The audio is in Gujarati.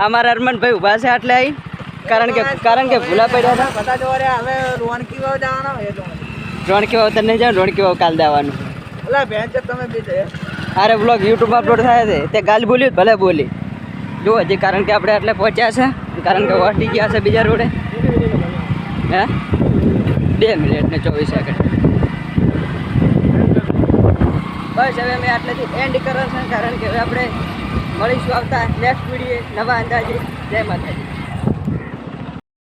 અમારા અરમનભાઈ ઊભા છે એટલે આવી કારણ કે ભૂલા પડ્યા હતા. બધા જોડે હવે રોણકી વાવ જવાના હોય તો રોણકી વાવ તો નહીં જાવ, રોણકી વાવ કાલ જવાનું. એટલે બેન છે તમે બી છે. અરે બ્લોગ યુટ્યુબમાં અપલોડ થાય છે તે ગાલ બોલ્યું ભલે બોલી જો હજી, કારણ કે આપણે એટલે પહોંચ્યા છે, કારણ કે વટી ગયા છે બીજા રોડે. હે 2 મિનિટ ને 24 સેકન્ડ. બસ હવે અમે આટલેથી એન્ડ કરો છે, કારણ કે હવે આપણે મળીશું આવતા નેક્સ્ટ વિડીયો નવા અંદાજે. જય માતાજી.